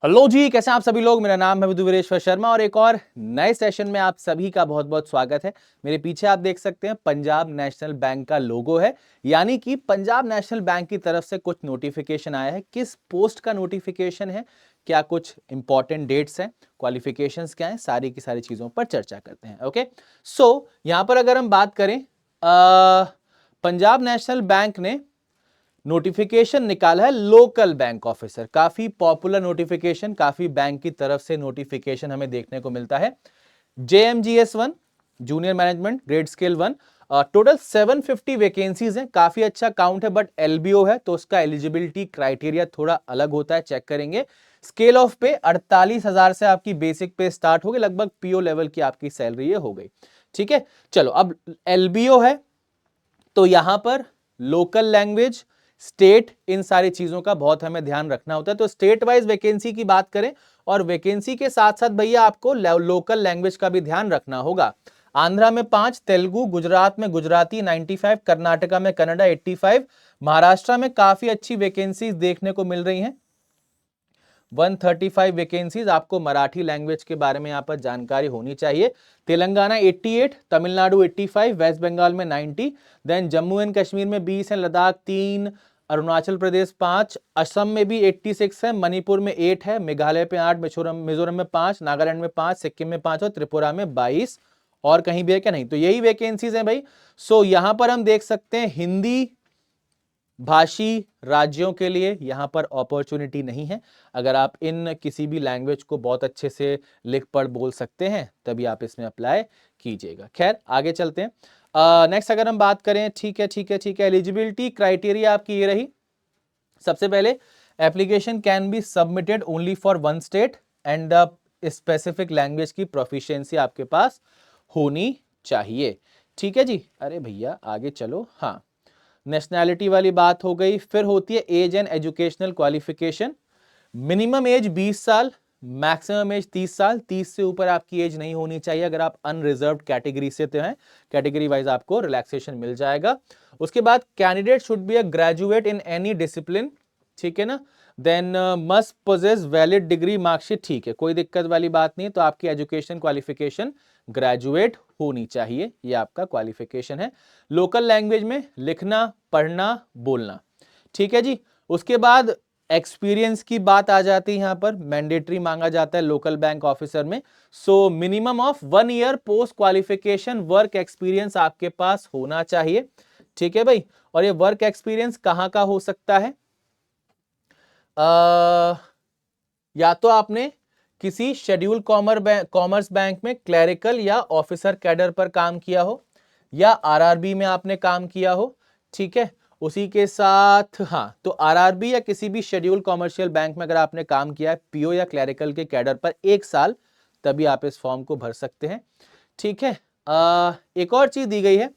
Hello जी, कैसे हैं आप सभी लोग। मेरा नाम है विदुवीरेश्वर शर्मा और एक और नए सेशन में आप सभी का बहुत बहुत स्वागत है। मेरे पीछे आप देख सकते हैं पंजाब नेशनल बैंक का लोगो है, यानी कि पंजाब नेशनल बैंक की तरफ से कुछ नोटिफिकेशन आया है। किस पोस्ट का नोटिफिकेशन है, क्या कुछ इंपॉर्टेंट डेट्स हैं, क्वालिफिकेशंस क्या हैं, सारी की सारी चीजों पर चर्चा करते हैं। ओके, सो यहां पर अगर हम बात करें, पंजाब नेशनल बैंक ने नोटिफिकेशन निकाला है लोकल बैंक ऑफिसर। काफी पॉपुलर नोटिफिकेशन, काफी बैंक की तरफ से नोटिफिकेशन हमें देखने को मिलता है। JMGS1 junior management grade scale 1, total 750 vacancies हैं। काफी अच्छा काउंट है, बट LBO है तो उसका एलिजिबिलिटी क्राइटेरिया थोड़ा अलग होता है, चेक करेंगे। स्केल ऑफ पे 48,000 से आपकी बेसिक पे स्टार्ट होगी, लगभग PO लेवल की आपकी सैलरी ये हो गई। ठीक है, चलो अब LBO है तो यहां पर लोकल लैंग्वेज, स्टेट, इन सारी चीजों का बहुत हमें ध्यान रखना होता है। तो स्टेट वाइज वैकेंसी की बात करें और वैकेंसी के साथ साथ भैया आपको लोकल लैंग्वेज का भी ध्यान रखना होगा। आंध्रा में 5, तेलुगु, गुजरात में गुजराती 95, कर्नाटका में कन्नड़ा 85, महाराष्ट्र में काफी अच्छी वैकेंसीज देखने को मिल रही हैं। 135 वैकेंसीज आपको मराठी लैंग्वेज के बारे में यहां पर जानकारी होनी चाहिए। तेलंगाना 88, तमिलनाडु 85, वेस्ट बंगाल में 90, देन जम्मू एंड कश्मीर में 20 है, लद्दाख 3, अरुणाचल प्रदेश 5, असम में भी 86 है, मणिपुर में 8 है, मेघालय पे 8, मिजोरम में 5, नागालैंड में 5, सिक्किम में 5 और त्रिपुरा में 22। और कहीं भी है क्या? नहीं। तो यही वैकेंसीज हैं भाई। सो यहां पर हम देख सकते हैं हिंदी भाषी राज्यों के लिए यहां पर अपॉर्चुनिटी नहीं है। अगर आप इन किसी भी लैंग्वेज को बहुत अच्छे से लिख पढ़ बोल सकते हैं तभी आप इसमें अप्लाई कीजिएगा। खैर आगे चलते हैं। नेक्स्ट अगर हम बात करें, ठीक है, एलिजिबिलिटी क्राइटेरिया आपकी ये रही। सबसे पहले, application can be submitted only for one state and the specific language की प्रोफिशिएंसी आपके पास होनी चाहिए। ठीक है जी। अरे भैया आगे चलो। हाँ, नेशनैलिटी वाली बात हो गई। फिर होती है age and educational qualification. Minimum age 20 साल, मैक्सिमम एज 30 साल। 30 से ऊपर आपकी एज नहीं होनी चाहिए अगर आप अनरिजर्व्ड कैटेगरी से तो हैं। कैटेगरी वाइज आपको रिलैक्सेशन मिल जाएगा। उसके बाद candidate should be a graduate in any discipline, ठीक है ना। Then must possess valid degree marksheet, ठीक है, कोई दिक्कत वाली बात नहीं। तो आपकी एजुकेशन क्वालिफिकेशन ग्रेजुएट होनी चाहिए, ये आपका क्वालिफिकेशन है। लोकल लैंग्वेज में लिखना, पढ़ना, बोलना, ठीक है जी। उसके बाद एक्सपीरियंस की बात आ जाती है, यहां पर मैंडेटरी मांगा जाता है लोकल बैंक ऑफिसर में। So minimum of 1 year post qualification work experience आपके पास होना चाहिए, ठीक है भाई। और ये वर्क एक्सपीरियंस कहां का हो सकता है? या तो आपने किसी शेड्यूल कॉमर्स बैंक में क्लरिकल या ऑफिसर कैडर पर काम किया हो, या RRB में आपने काम किया हो, ठीक है। उसी के साथ हाँ, तो RRB या किसी भी शेड्यूल कॉमर्शियल बैंक में अगर आपने काम किया है PO या क्लरिकल के कैडर पर 1 साल, तभी आप इस फॉर्म को भर सकते हैं, ठीक है। एक और चीज दी गई है,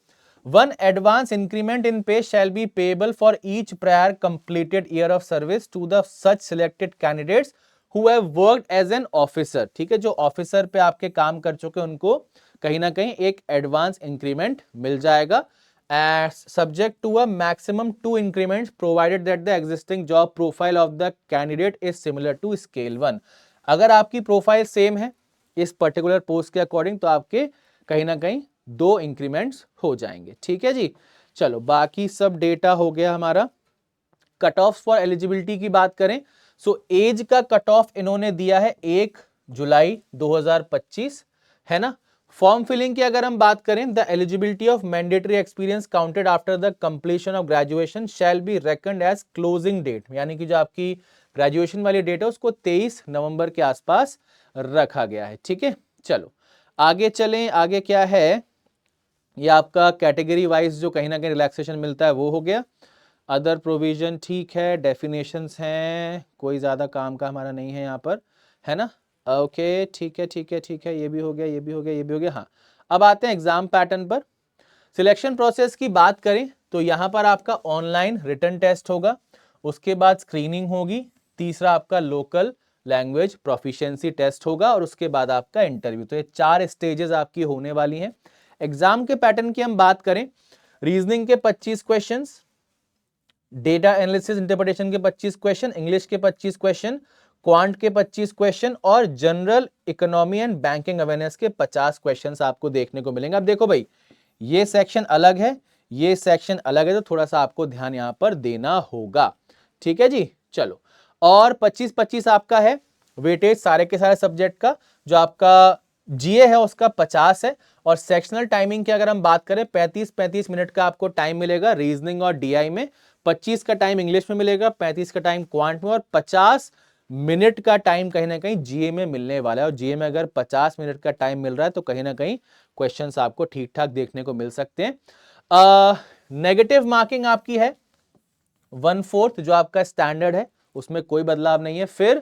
1 advance increment in pay shall be payable for each prior completed year of service to the such selected candidates who have worked as an officer, ठीक है। जो ऑफिसर पे आपके काम कर चुके उनको कहीं ना कहीं एक एडवांस इंक्रीमेंट मिल जाएगा, subject to a maximum 2 increments provided that the existing job profile of the candidate is similar to scale 1। अगर आपकी प्रोफाइल सेम है इस पर्टिकुलर पोस्ट के अकॉर्डिंग तो आपके कहीं ना कहीं 2 इंक्रीमेंट्स हो जाएंगे, ठीक है जी। चलो बाकी सब डेटा हो गया हमारा। कट ऑफ फॉर एलिजिबिलिटी की बात करें, सो एज का कट ऑफ इन्होंने दिया है 1 जुलाई 2025, है ना। फॉर्म फिलिंग की अगर हम बात करें, the eligibility of mandatory experience counted after the completion of graduation shall be reckoned as closing date, यानी कि जो आपकी ग्रेजुएशन वाली डेट है उसको 23 नवंबर के आसपास रखा गया है, ठीक है। चलो आगे चलें, आगे क्या है, ये आपका कैटेगरी वाइज जो कहीं ना कहीं रिलैक्सेशन मिलता है वो हो गया। अदर प्रोविजन ठीक है, डेफिनेशंस हैं, कोई ज्यादा काम का हमारा नहीं है यहाँ पर, है ना। ओके ठीक है, ये भी हो गया, ये भी हो गया, ये भी हो गया। हाँ, अब आते हैं एग्जाम पैटर्न पर। सिलेक्शन प्रोसेस की बात करें तो यहाँ पर आपका ऑनलाइन रिटन टेस्ट होगा, उसके बाद स्क्रीनिंग होगी, तीसरा आपका लोकल लैंग्वेज प्रोफिशिएंसी टेस्ट होगा और उसके बाद आपका इंटरव्यू। तो ये 4 स्टेजेस आपकी होने वाली हैं। एग्जाम के पैटर्न की हम बात करें, रीजनिंग के 25 क्वेश्चंस, डेटा एनालिसिस इंटरप्रिटेशन के 25 क्वेश्चन, इंग्लिश के 25 क्वेश्चन, क्वांट के 25 क्वेश्चन और general economy and banking awareness के 50 क्वेश्चंस आपको देखने को मिलेंगे। अब देखो भाई, ये सेक्शन अलग है, ये सेक्शन अलग है, तो थोड़ा सा आपको ध्यान यहां पर देना होगा। ठीक है जी, चलो। और 25-25 आपका है वेटेज सारे के सारे सब्जेक्ट का। जो आपका जीए है उसका 50 है। और सेक्शनल टाइमिंग की अगर हम बात करें, 35-35 मिनट का आपको टाइम मिलेगा रीजनिंग और डीआई में। 25 का टाइम इंग्लिश में मिलेगा, 35 का टाइम क्वांट में, और 50 मिनट का टाइम कहीं ना कहीं जीए में मिलने वाला है। और जीए में अगर 50 मिनट का टाइम मिल रहा है तो कहीं ना कहीं क्वेश्चंस आपको ठीक ठाक देखने को मिल सकते हैं। नेगेटिव मार्किंग आपकी है 1/4 जो आपका स्टैंडर्ड है, उसमें कोई बदलाव नहीं है। फिर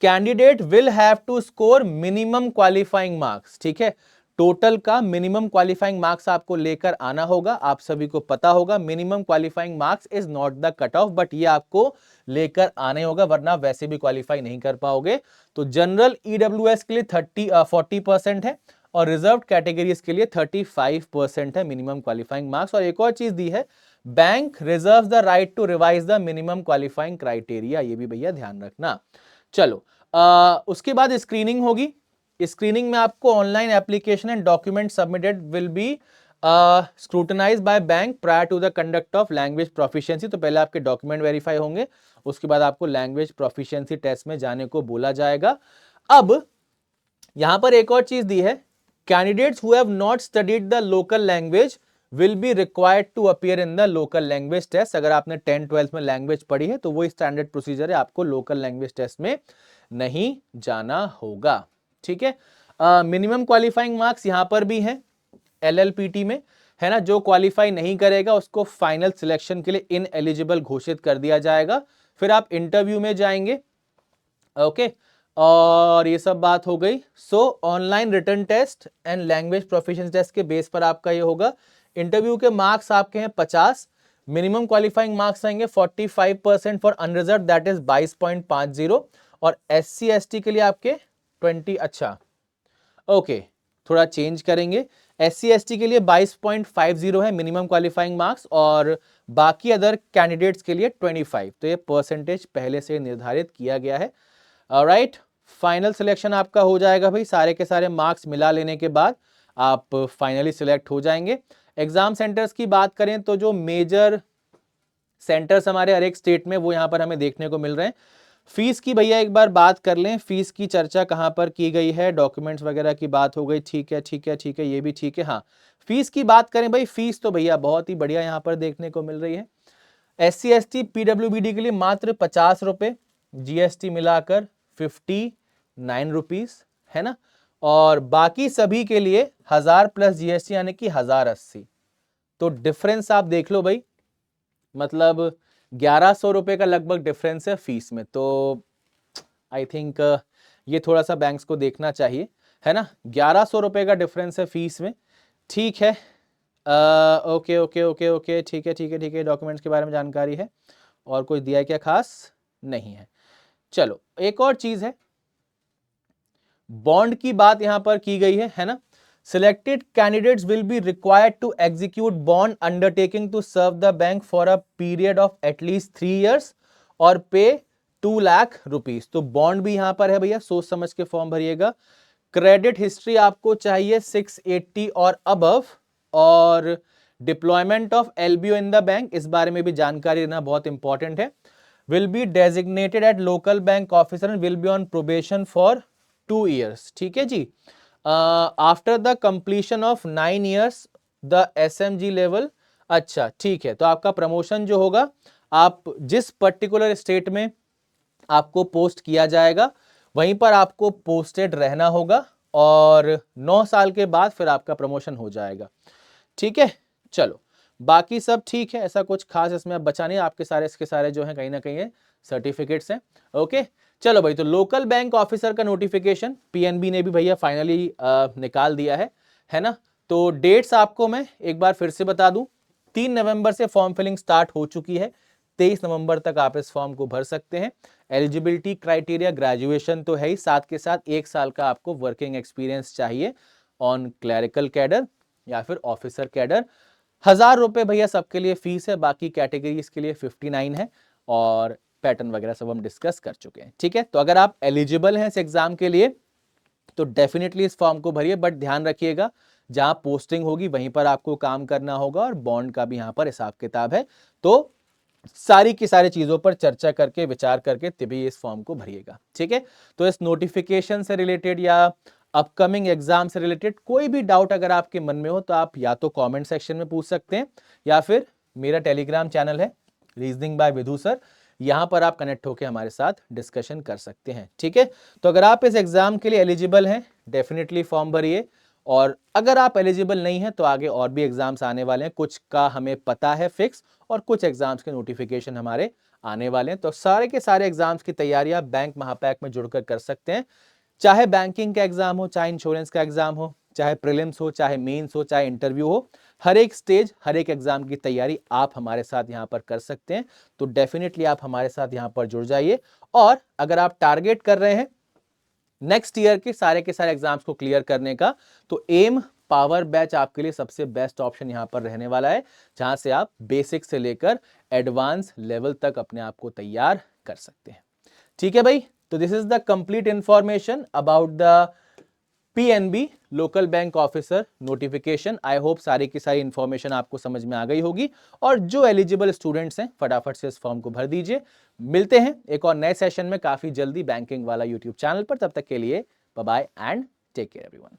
candidate will have to score minimum qualifying marks. ठीक है, टोटल का मिनिमम क्वालिफाइंग मार्क्स आपको लेकर आना होगा। आप सभी को पता होगा minimum qualifying marks is not the cut off, but ये आपको लेकर आने होगा, वरना वैसे भी क्वालिफाई नहीं कर पाओगे। तो जनरल ईडब्ल्यूएस के लिए 40% है और रिजर्व कैटेगरीज के लिए 35% है मिनिमम क्वालिफाइंग मार्क्स। और एक और चीज दी है, bank reserve the right to revise the minimum qualifying criteria, ये भी भैया ध्यान रखना। चलो, उसके बाद स्क्रीनिंग होगी। स्क्रीनिंग में आपको online application and document submitted will be scrutinised by bank prior to the conduct of language proficiency. तो पहले आपके डॉक्यूमेंट वेरीफाई होंगे, उसके बाद आपको लैंग्वेज प्रोफिशिएंसी टेस्ट में जाने को बोला जाएगा। अब यहां पर एक और चीज दी है, candidates who have not studied the local language will be required to appear in the local language test. अगर आपने 10-12 में लैंग्वेज पढ़ी है तो वो स्टैंडर्ड प्रोसीजर है, आपको लोकल लैंग्वेज टेस्ट में नहीं जाना होगा। ठीक है, मिनिमम क्वालिफाइंग मार्क्स यहां पर भी हैं एलएलपीटी में, है ना। जो क्वालिफाई नहीं करेगा उसको फाइनल सिलेक्शन के लिए इन एलिजिबल घोषित कर दिया जाएगा। फिर आप इंटरव्यू में जाएंगे। ओके, और ये सब बात हो गई। सो online written test and language proficiency test के बेस पर आपका ये होगा। इंटरव्यू के मार्क्स आपके हैं 50, मिनिमम क्वालिफाइंग मार्क्स आएंगे 45% फॉर अनरिजर्व दैट इज 22.50, और SC ST के लिए आपके 20। अच्छा, ओके, थोड़ा चेंज करेंगे। SC ST के लिए 22.50 है मिनिमम क्वालिफाइंग मार्क्स, और बाकी अदर कैंडिडेट्स के लिए 25। तो ये परसेंटेज पहले से निर्धारित किया गया है। ऑलराइट, फाइनल सिलेक्शन आपका हो जाएगा भाई, सारे के सारे मार्क्स मिला लेने के बाद आप फाइनली सिलेक्ट हो जाएंगे। एग्जाम सेंटर्स की बात करें तो जो मेजर सेंटर्स हमारे हर एक स्टेट में वो यहां पर हमें देखने को मिल रहे हैं। फीस की भैया एक बार बात कर लें, फीस की चर्चा कहां पर की गई है, डॉक्यूमेंट्स वगैरह की बात हो गई। ठीक है ठीक है ठीक है, ये भी ठीक है। हाँ, फीस की बात करें भाई, फीस तो भैया बहुत ही बढ़िया यहां पर देखने को मिल रही है। SC ST PWBD के लिए मात्र 50 रुपए, GST मिलाकर 59 रुपीज, है ना। और बाकी सभी के लिए 1000 प्लस GST यानी कि 1080। तो डिफरेंस आप देख लो भाई, मतलब 1100 रुपए का लगभग डिफरेंस है फीस में। तो आई थिंक ये थोड़ा सा बैंक्स को देखना चाहिए, है ना। 1100 रुपए का डिफरेंस है फीस में। ठीक है, ओके ओके ओके ओके, ठीक है ठीक है ठीक है। डॉक्यूमेंट्स के बारे में जानकारी है, और कुछ दिया है क्या खास? नहीं है। चलो, एक और चीज है, बॉन्ड की बात यहां पर की गई है ना। Selected candidates will be required to execute bond undertaking to serve the bank for a period of at least 3 years और पे 2 लाख रुपीज। तो बॉन्ड भी यहां पर है भैया, सोच समझ के फॉर्म भरिएगा। क्रेडिट हिस्ट्री आपको चाहिए 680 और अबव, और deployment of LBO in the bank, इस बारे में भी जानकारी लेना बहुत इंपॉर्टेंट है। Will be designated at local bank officer and will be on probation for 2 years। ठीक है जी। After the completion of 9 years द SMG लेवल। अच्छा ठीक है, तो आपका प्रमोशन जो होगा, आप जिस पर्टिकुलर स्टेट में आपको पोस्ट किया जाएगा वहीं पर आपको पोस्टेड रहना होगा, और 9 साल के बाद फिर आपका प्रमोशन हो जाएगा। ठीक है, चलो बाकी सब ठीक है, ऐसा कुछ खास इसमें अब बचा नहीं। आपके सारे इसके सारे जो है कहीं ना कहीं सर्टिफिकेट्स हैं। ओके, चलो भाई, तो लोकल बैंक ऑफिसर का नोटिफिकेशन PNB ने भी भैया फाइनली निकाल दिया है ना। तो डेट्स आपको मैं एक बार फिर से बता दूं, 3 नवंबर से फॉर्म फिलिंग स्टार्ट हो चुकी है, 23 नवंबर तक आप इस फॉर्म को भर सकते हैं। एलिजिबिलिटी क्राइटेरिया ग्रेजुएशन तो है ही, साथ के साथ 1 साल का आपको वर्किंग एक्सपीरियंस चाहिए ऑन क्लरिकल कैडर या फिर ऑफिसर कैडर। 1000 रुपए भैया सबके लिए फीस है, बाकी कैटेगरीज के लिए 59 है। और पैटर्न वगैरह सब हम डिस्कस कर चुके हैं। ठीक है, तो अगर आप एलिजिबल हैं इस एग्जाम के लिए तो डेफिनेटली इस फॉर्म को भरिए, बट ध्यान रखिएगा जहां पोस्टिंग होगी वहीं पर आपको काम करना होगा और बॉन्ड का भी यहां पर हिसाब किताब है। तो सारी की सारी चीजों पर चर्चा करके विचार करके तभी इस फॉर्म को भरिएगा। ठीक है, तो इस नोटिफिकेशन से रिलेटेड या अपकमिंग एग्जाम से रिलेटेड कोई भी डाउट अगर आपके मन में हो तो आप या तो कमेंट सेक्शन में पूछ सकते हैं या फिर मेरा टेलीग्राम चैनल है रीजनिंग बाय विधु सर, यहां पर आप कनेक्ट होकर हमारे साथ डिस्कशन कर सकते हैं। ठीक है, तो अगर आप इस एग्जाम के लिए एलिजिबल हैं डेफिनेटली फॉर्म भरिए, और अगर आप एलिजिबल नहीं हैं तो आगे और भी एग्जाम्स आने वाले हैं, कुछ का हमें पता है फिक्स और कुछ एग्जाम्स के नोटिफिकेशन हमारे आने वाले हैं। तो सारे के सारे एग्जाम्स की तैयारी आप बैंक महापैक में जुड़कर कर सकते हैं, चाहे बैंकिंग का एग्जाम हो, चाहे इंश्योरेंस का एग्जाम हो, चाहे प्रीलिम्स हो, चाहे मेंस हो, चाहे इंटरव्यू हो, हर एक स्टेज हर एक एग्जाम की तैयारी आप हमारे साथ यहां पर कर सकते हैं। तो डेफिनेटली आप हमारे साथ यहां पर जुड़ जाइए, और अगर आप टारगेट कर रहे हैं नेक्स्ट ईयर के सारे एग्जाम्स को क्लियर करने का, तो एम पावर बैच आपके लिए सबसे बेस्ट ऑप्शन यहां पर रहने वाला है, जहां से आप बेसिक से लेकर एडवांस लेवल तक अपने आप को तैयार कर सकते हैं। ठीक है भाई, तो this is the complete information about the PNB local bank officer notification. I hope सारी की सारी इंफॉर्मेशन आपको समझ में आ गई होगी, और जो एलिजिबल स्टूडेंट्स हैं फटाफट से इस फॉर्म को भर दीजिए। मिलते हैं एक और नए सेशन में काफी जल्दी बैंकिंग वाला यूट्यूब चैनल पर, तब तक के लिए bye bye and take care everyone.